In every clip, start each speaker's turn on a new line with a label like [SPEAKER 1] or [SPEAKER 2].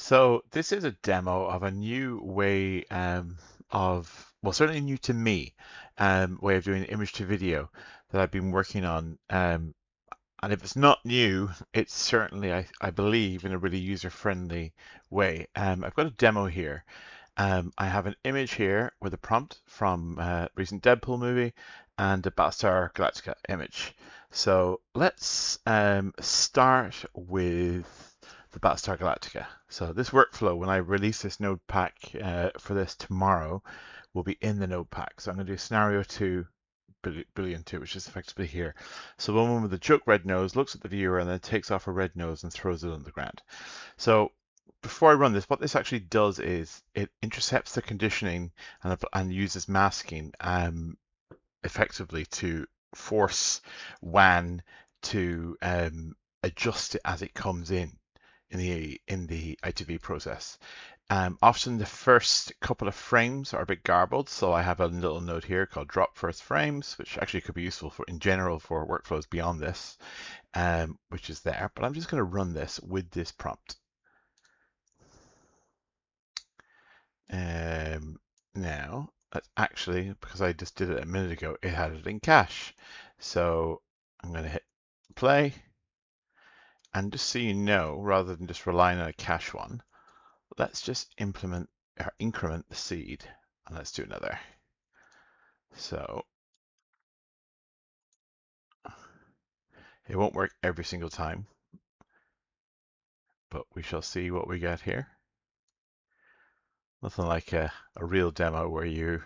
[SPEAKER 1] So this is a demo of a new way well, certainly new to me, way of doing image to video that I've been working on. And if it's not new, it's certainly, I believe, in a really user-friendly way. I've got a demo here. I have an image here with a prompt from a recent Deadpool movie and a Battlestar Galactica image. So let's start with the Battlestar Galactica. So this workflow, when I release this node pack for this tomorrow, will be in the node pack. So I'm going to do scenario 2, Boolean 2, which is effectively here. So the one with the joke red nose looks at the viewer and then takes off a red nose and throws it on the ground. So before I run this, what this actually does is it intercepts the conditioning and uses masking effectively to force WAN to adjust it as it comes in the I2V process. Often the first couple of frames are a bit garbled, so I have a little note here called drop first frames, which actually could be useful for in general for workflows beyond this, which is there. But I'm just going to run this with this prompt. Now, that's actually, because I just did it a minute ago, it had it in cache. So I'm going to hit play. And just so you know, rather than just relying on a cache one, let's just increment the seed, and let's do another. So it won't work every single time, but we shall see what we get here. Nothing like a real demo where you...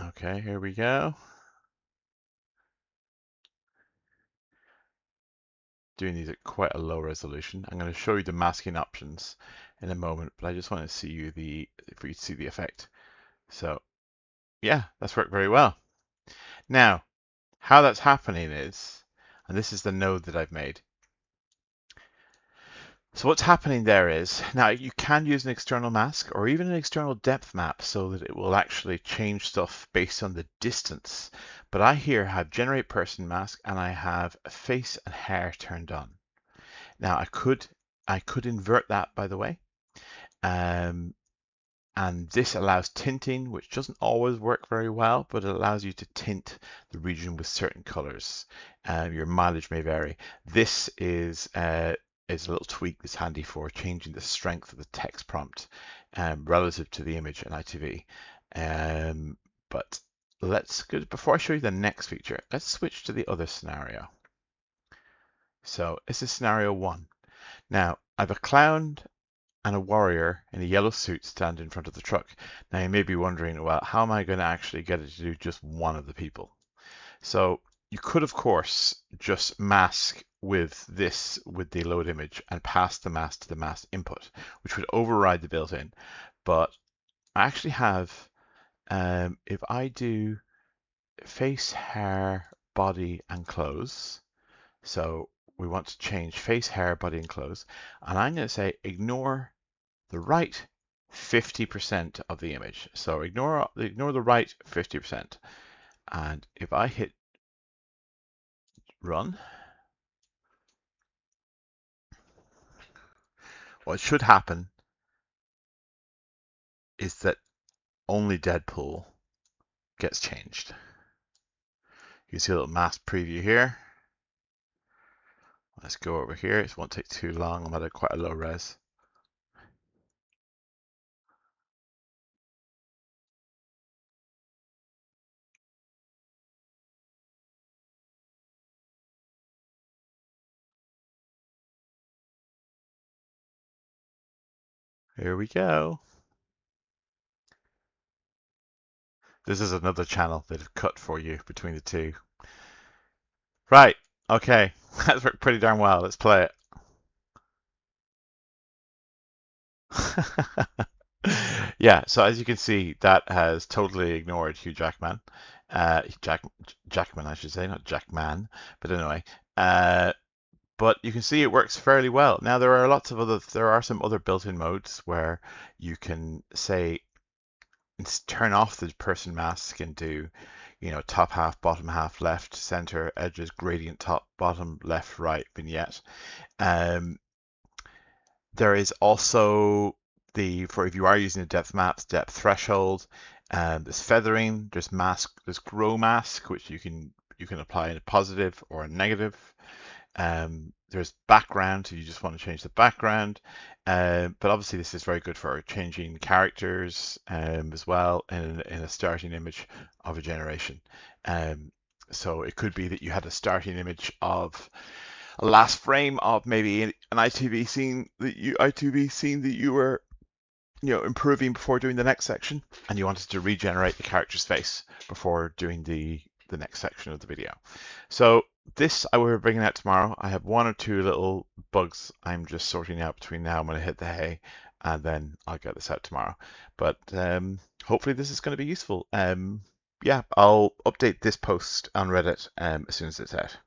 [SPEAKER 1] Okay, here we go. Doing these at quite a low resolution. I'm going to show you the masking options in a moment, but I just want to see you for you to see the effect. So yeah, that's worked very well. Now, how that's happening is, and this is the node that I've made. So what's happening there is, now you can use an external mask or even an external depth map so that it will actually change stuff based on the distance. But I here have generate person mask and I have face and hair turned on. Now I could invert that, by the way. And this allows tinting, which doesn't always work very well, but it allows you to tint the region with certain colors. Your mileage may vary. This is a little tweak that's handy for changing the strength of the text prompt relative to the image in I2V. But before I show you the next feature, let's switch to the other scenario. So this is scenario 1. Now I have a clown and a warrior in a yellow suit stand in front of the truck. Now you may be wondering, well, how am I going to actually get it to do just one of the people? So you could, of course, just mask with the load image and pass the mask to the mask input, which would override the built-in. But I actually have, if I do face, hair, body, and clothes, so we want to change face, hair, body, and clothes, and I'm going to say ignore the right 50% of the image. So ignore the right 50%. And if I hit run, what should happen is that only Deadpool gets changed. You can see a little mask preview here. Let's go over here. It won't take too long. I'm at quite a low res. Here we go. This is another channel that I've cut for you between the two. Right, okay, that's worked pretty darn well. Let's play it. Yeah, so as you can see, that has totally ignored Hugh Jackman. Jackman, I should say, not Jackman, but anyway. But you can see it works fairly well. Now there are some other built-in modes where you can say turn off the person mask and do, top half, bottom half, left, center, edges, gradient, top, bottom, left, right, vignette. Um, there is also for if you are using the depth maps, depth threshold, there's feathering, there's mask, there's grow mask, which you can apply in a positive or a negative. There's background, if you just want to change the background. But obviously this is very good for changing characters as well in a starting image of a generation. So it could be that you had a starting image of a last frame of maybe an I2V scene that you were improving before doing the next section, and you wanted to regenerate the character's face before doing the next section of the video. So this I will be bringing out tomorrow. I have one or two little bugs I'm just sorting out between now and when I hit the hay, and then I'll get this out tomorrow. But hopefully this is going to be useful. Yeah, I'll update this post on Reddit as soon as it's out.